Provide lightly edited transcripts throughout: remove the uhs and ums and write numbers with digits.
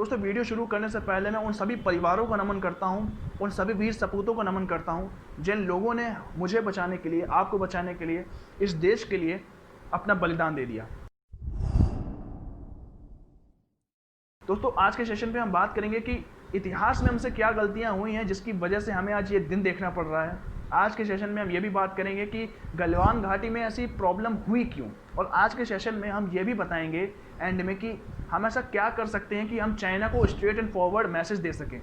दोस्तों वीडियो शुरू करने से पहले मैं उन सभी परिवारों को नमन करता हूं, उन सभी वीर सपूतों को नमन करता हूं जिन लोगों ने मुझे बचाने के लिए, आपको बचाने के लिए, इस देश के लिए अपना बलिदान दे दिया। दोस्तों आज के सेशन पे हम बात करेंगे कि इतिहास में हमसे क्या गलतियां हुई हैं जिसकी वजह से हमें आज ये दिन देखना पड़ रहा है। आज के सेशन में हम ये भी बात करेंगे कि गलवान घाटी में ऐसी प्रॉब्लम हुई क्यों, और आज के सेशन में हम ये भी बताएंगे एंड में कि हम ऐसा क्या कर सकते हैं कि हम चाइना को स्ट्रेट एंड फॉरवर्ड मैसेज दे सकें।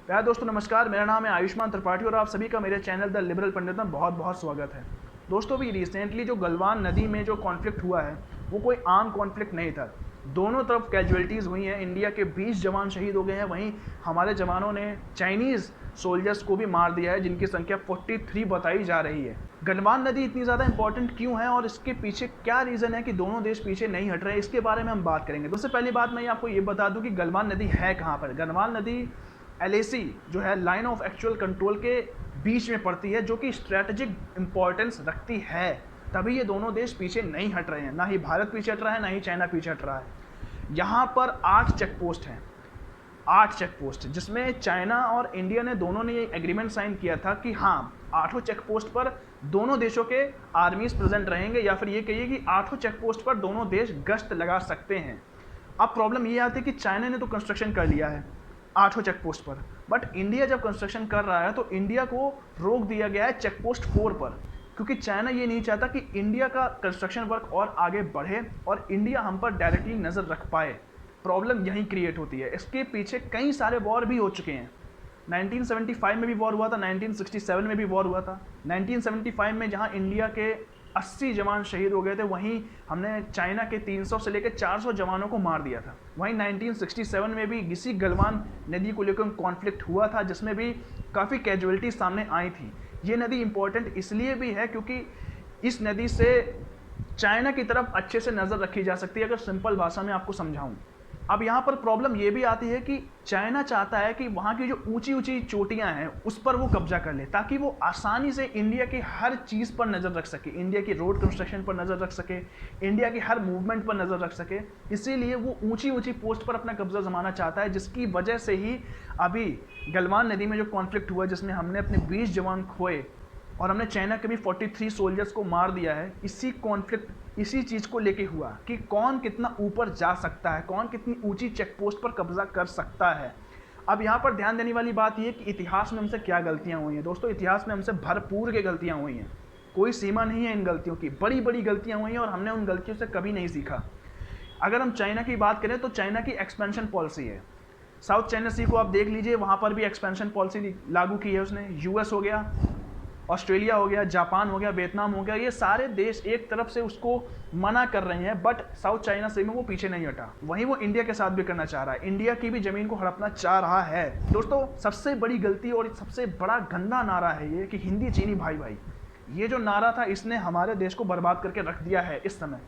प्यारे दोस्तों नमस्कार, मेरा नाम है आयुष्मान त्रिपाठी और आप सभी का मेरे चैनल द लिबरल पंडित में बहुत बहुत स्वागत है। दोस्तों भी रिसेंटली जो गलवान नदी में जो कॉन्फ्लिक्ट हुआ है वो कोई आम कॉन्फ्लिक्ट नहीं था। दोनों तरफ कैजुअलिटीज़ हुई हैं। इंडिया के 20 जवान शहीद हो गए हैं, वहीं हमारे जवानों ने चाइनीज़ सोल्जर्स को भी मार दिया है जिनकी संख्या 43 बताई जा रही है। गलवान नदी इतनी ज़्यादा इंपॉर्टेंट क्यों है और इसके पीछे क्या रीज़न है कि दोनों देश पीछे नहीं हट रहे, इसके बारे में हम बात करेंगे। सबसे पहली बात मैं आपको ये बता दूं कि गलवान नदी है कहाँ पर। गलवान नदी LAC जो है लाइन ऑफ एक्चुअल कंट्रोल के बीच में पड़ती है, जो कि स्ट्रैटेजिक इंपॉर्टेंस रखती है, तभी ये दोनों देश पीछे नहीं हट रहे हैं। ना ही भारत पीछे हट रहा है, ना ही चाइना पीछे हट रहा है। यहाँ पर 8 चेक पोस्ट हैं, 8 चेक पोस्ट, जिसमें चाइना और इंडिया ने दोनों ने ये एग्रीमेंट साइन किया था कि हाँ 8 चेक पोस्ट पर दोनों देशों के आर्मीज प्रेजेंट रहेंगे, या फिर ये कहिए कि 8 चेक पोस्ट पर दोनों देश गश्त लगा सकते हैं। अब प्रॉब्लम ये आती है कि चाइना ने तो कंस्ट्रक्शन कर लिया है 8 चेक पोस्ट पर, बट इंडिया जब कंस्ट्रक्शन कर रहा है तो इंडिया को रोक दिया गया है चेक पोस्ट 4 पर, क्योंकि चाइना ये नहीं चाहता कि इंडिया का कंस्ट्रक्शन वर्क और आगे बढ़े और इंडिया हम पर डायरेक्टली नज़र रख पाए। प्रॉब्लम यहीं क्रिएट होती है। इसके पीछे कई सारे वॉर भी हो चुके हैं। 1975 में भी वॉर हुआ था, 1967 में भी वॉर हुआ था। 1975 में जहां इंडिया के 80 जवान शहीद हो गए थे, वहीं हमने चाइना के 300 से लेकर 400 जवानों को मार दिया था। वहीं 1967 में भी इसी गलवान नदी को लेकर कॉन्फ्लिक्ट हुआ था, जिसमें भी काफ़ी कैजुअलिटी सामने आई थी। ये नदी इंपॉर्टेंट इसलिए भी है क्योंकि इस नदी से चाइना की तरफ अच्छे से नज़र रखी जा सकती है, अगर सिंपल भाषा में आपको समझाऊं। अब यहाँ पर प्रॉब्लम ये भी आती है कि चाइना चाहता है कि वहाँ की जो ऊंची ऊंची चोटियाँ हैं उस पर वो कब्जा कर ले, ताकि वो आसानी से इंडिया की हर चीज़ पर नज़र रख सके, इंडिया की रोड कंस्ट्रक्शन पर नज़र रख सके, इंडिया की हर मूवमेंट पर नज़र रख सके। इसीलिए वो ऊंची ऊंची पोस्ट पर अपना कब्जा जमाना चाहता है, जिसकी वजह से ही अभी गलवान नदी में जो कॉन्फ्लिक्ट हुआ, जिसमें हमने अपने 20 जवान खोए और हमने चाइना के भी 43 सोल्जर्स को मार दिया है, इसी कॉन्फ्लिक्ट, इसी चीज़ को लेके हुआ कि कौन कितना ऊपर जा सकता है, कौन कितनी ऊंची चेक पोस्ट पर कब्जा कर सकता है। अब यहाँ पर ध्यान देने वाली बात यह कि इतिहास में हमसे क्या गलतियाँ हुई हैं। दोस्तों इतिहास में हमसे भरपूर के गलतियाँ हुई हैं, कोई सीमा नहीं है इन गलतियों की। बड़ी बड़ी गलतियाँ हुई हैं और हमने उन गलतियों से कभी नहीं सीखा। अगर हम चाइना की बात करें तो चाइना की एक्सपेंशन पॉलिसी है। साउथ चाइना सी को आप देख लीजिए, वहाँ पर भी एक्सपेंशन पॉलिसी लागू की है उसने। US हो गया, ऑस्ट्रेलिया हो गया, जापान हो गया, वियतनाम हो गया, ये सारे देश एक तरफ से उसको मना कर रहे हैं, बट साउथ चाइना सी में वो पीछे नहीं हटा। वहीं वो इंडिया के साथ भी करना चाह रहा है, इंडिया की भी ज़मीन को हड़पना चाह रहा है। दोस्तों सबसे बड़ी गलती और सबसे बड़ा गंदा नारा है ये कि हिंदी चीनी भाई भाई। ये जो नारा था इसने हमारे देश को बर्बाद करके रख दिया है इस समय।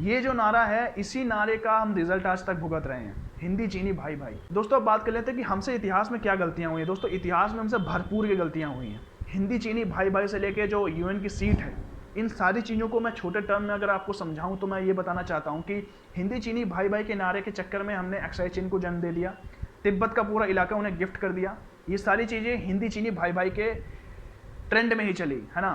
ये जो नारा है, इसी नारे का हम रिजल्ट आज तक भुगत रहे हैं, हिंदी चीनी भाई भाई। दोस्तों अब बात कर लेते हैं कि हमसे इतिहास में क्या गलतियाँ हुई हैं। दोस्तों इतिहास में हमसे भरपूर की गलतियाँ हुई हैं। हिंदी चीनी भाई भाई से लेके जो UN की सीट है, इन सारी चीज़ों को मैं छोटे टर्म में अगर आपको समझाऊं तो मैं ये बताना चाहता हूं कि हिंदी चीनी भाई भाई के नारे के चक्कर में हमने एक्साई चीन को जन्म दे दिया, तिब्बत का पूरा इलाका उन्हें गिफ्ट कर दिया। ये सारी चीज़ें हिंदी चीनी भाई भाई के ट्रेंड में ही चली है ना।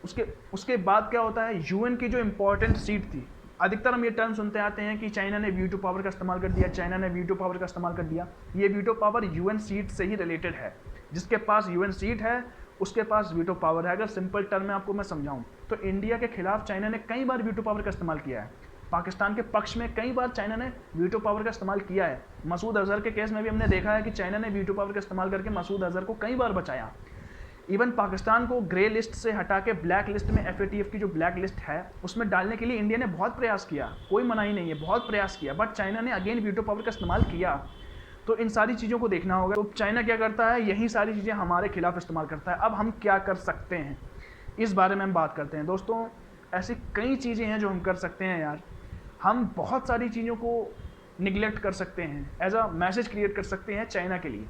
उसके बाद क्या होता है, UN की जो इंपॉर्टेंट सीट थी, अधिकतर हम ये टर्म सुनते आते हैं कि चाइना ने वीटो पावर का इस्तेमाल कर दिया, चाइना ने वीटो पावर का इस्तेमाल कर दिया। ये वीटो पावर UN सीट से ही रिलेटेड है। जिसके पास UN सीट है उसके पास वीटो पावर है। अगर सिंपल टर्म में आपको मैं समझाऊं तो इंडिया के खिलाफ चाइना ने कई बार वीटो पावर का इस्तेमाल किया है। पाकिस्तान के पक्ष में कई बार चाइना ने वीटो पावर का इस्तेमाल किया है। मसूद अजहर के केस में भी हमने देखा है कि चाइना ने वीटो पावर का इस्तेमाल करके मसूद अजहर को कई बार बचाया। इवन पाकिस्तान को ग्रे लिस्ट से हटा के ब्लैक लिस्ट में FATF की जो ब्लैक लिस्ट है उसमें डालने के लिए इंडिया ने बहुत प्रयास किया, कोई मनाही नहीं है, बहुत प्रयास किया, बट चाइना ने अगेन वीटो पावर का इस्तेमाल किया। तो इन सारी चीज़ों को देखना होगा। तो चाइना क्या करता है, यही सारी चीज़ें हमारे खिलाफ इस्तेमाल करता है। अब हम क्या कर सकते हैं इस बारे में हम बात करते हैं। दोस्तों ऐसी कई चीज़ें हैं जो हम कर सकते हैं यार। हम बहुत सारी चीज़ों को निगलेक्ट कर सकते हैं, एज अ मैसेज क्रिएट कर सकते हैं चाइना के लिए।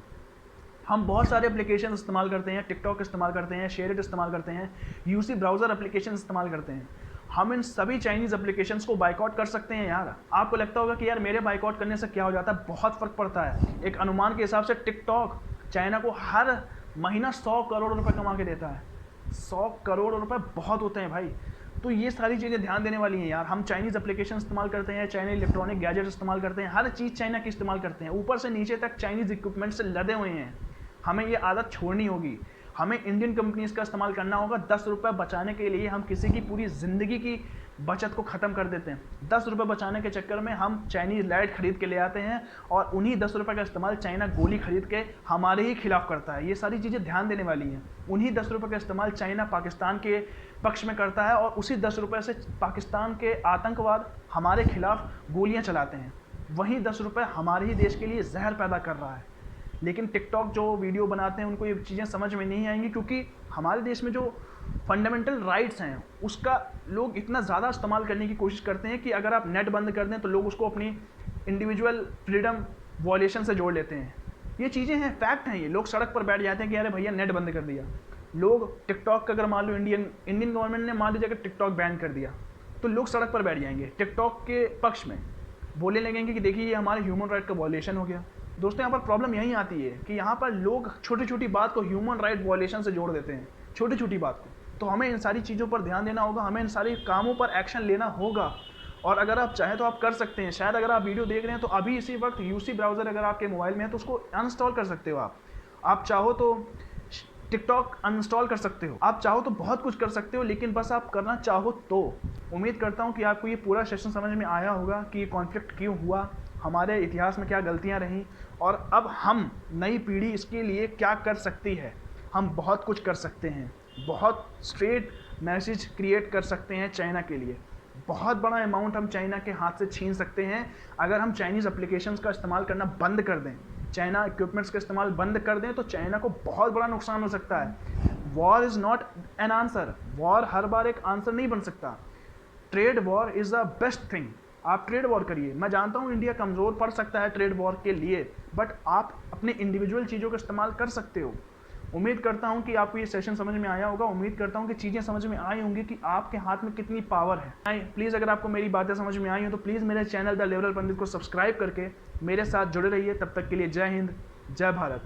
हम बहुत सारे एप्लीकेशन इस्तेमाल करते हैं, टिकटॉक इस्तेमाल करते हैं, शेयरिट इस्तेमाल करते हैं, UC ब्राउज़र एप्लीकेशन इस्तेमाल करते हैं। हम इन सभी चाइनीज़ एप्लीकेशंस को बाइकआउट कर सकते हैं यार। आपको लगता होगा कि यार मेरे बाइकआउट करने से क्या हो जाता है, बहुत फ़र्क पड़ता है। एक अनुमान के हिसाब से टिकटॉक चाइना को हर महीना 100 करोड़ रुपए कमा के देता है। 100 करोड़ रुपए बहुत होते हैं भाई। तो ये सारी चीज़ें ध्यान देने वाली हैं यार। हम चाइनीज़ एप्लीकेशन इस्तेमाल करते हैं, चाइनीज इलेक्ट्रॉनिक गैजेट्स इस्तेमाल करते हैं, हर चीज़ चाइना की इस्तेमाल करते हैं, ऊपर से नीचे तक चाइनीज़ इक्विपमेंट से लदे हुए हैं। हमें ये आदत छोड़नी होगी। हमें इंडियन कंपनीज़ का इस्तेमाल करना होगा। 10 रुपये बचाने के लिए हम किसी की पूरी ज़िंदगी की बचत को ख़त्म कर देते हैं। 10 रुपये बचाने के चक्कर में हम चाइनीज़ लाइट खरीद के ले आते हैं और उन्हीं 10 रुपये का इस्तेमाल चाइना गोली खरीद के हमारे ही खिलाफ करता है। ये सारी चीज़ें ध्यान देने वाली हैं। उन्हीं 10 रुपये का इस्तेमाल चाइना पाकिस्तान के पक्ष में करता है और उसी 10 रुपये से पाकिस्तान के आतंकवाद हमारे खिलाफ गोलियाँ चलाते हैं। वहीं 10 रुपये हमारे ही देश के लिए जहर पैदा कर रहा है। लेकिन टिकटॉक जो वीडियो बनाते हैं उनको ये चीज़ें समझ में नहीं आएंगी, क्योंकि हमारे देश में जो फंडामेंटल राइट्स हैं उसका लोग इतना ज़्यादा इस्तेमाल करने की कोशिश करते हैं कि अगर आप नेट बंद कर दें तो लोग उसको अपनी इंडिविजुअल फ्रीडम वॉयलेशन से जोड़ लेते हैं। ये चीज़ें हैं, फैक्ट हैं। ये लोग सड़क पर बैठ जाते हैं कि अरे भैया नेट बंद कर दिया। लोग टिकटॉक का अगर मान लो इंडियन गवर्नमेंट ने मान लीजिए अगर टिकटॉक बैन कर दिया तो लोग सड़क पर बैठ जाएंगे टिकटॉक के पक्ष में, बोलने लगेंगे कि देखिए ये हमारे ह्यूमन राइट का वॉयलेशन हो गया। दोस्तों यहाँ पर प्रॉब्लम यही आती है कि यहाँ पर लोग छोटी छोटी बात को ह्यूमन राइट वॉयलेशन से जोड़ देते हैं, छोटी छोटी बात को। तो हमें इन सारी चीज़ों पर ध्यान देना होगा, हमें इन सारे कामों पर एक्शन लेना होगा। और अगर आप चाहें तो आप कर सकते हैं। शायद अगर आप वीडियो देख रहे हैं तो अभी इसी वक्त यूसी ब्राउज़र अगर आपके मोबाइल में है तो उसको अनइंस्टॉल कर सकते हो। आप चाहो तो टिकटॉक अनइंस्टॉल कर सकते हो, आप चाहो तो बहुत कुछ कर सकते हो, लेकिन बस आप करना चाहो तो। उम्मीद करता हूँ कि आपको ये पूरा सेशन समझ में आया होगा कि ये कॉन्फ्लिक्ट क्यों हुआ, हमारे इतिहास में क्या गलतियाँ रहीं और अब हम नई पीढ़ी इसके लिए क्या कर सकती है। हम बहुत कुछ कर सकते हैं, बहुत स्ट्रेट मैसेज क्रिएट कर सकते हैं चाइना के लिए। बहुत बड़ा अमाउंट हम चाइना के हाथ से छीन सकते हैं अगर हम चाइनीज़ एप्लीकेशंस का इस्तेमाल करना बंद कर दें, चाइना इक्विपमेंट्स का इस्तेमाल बंद कर दें तो चाइना को बहुत बड़ा नुकसान हो सकता है। War is not an answer, war हर बार एक आंसर नहीं बन सकता। Trade war is the best thing. आप ट्रेड वॉर करिए। मैं जानता हूँ इंडिया कमज़ोर पड़ सकता है ट्रेड वॉर के लिए, बट आप अपने इंडिविजुअल चीज़ों का इस्तेमाल कर सकते हो। उम्मीद करता हूँ कि आपको ये सेशन समझ में आया होगा। उम्मीद करता हूँ कि चीज़ें समझ में आई होंगी कि आपके हाथ में कितनी पावर है। प्लीज़ अगर आपको मेरी बातें समझ में आई हो तो प्लीज़ मेरे चैनल द लिबरल पंडित को सब्सक्राइब करके मेरे साथ जुड़े रहिए। तब तक के लिए जय हिंद, जय भारत।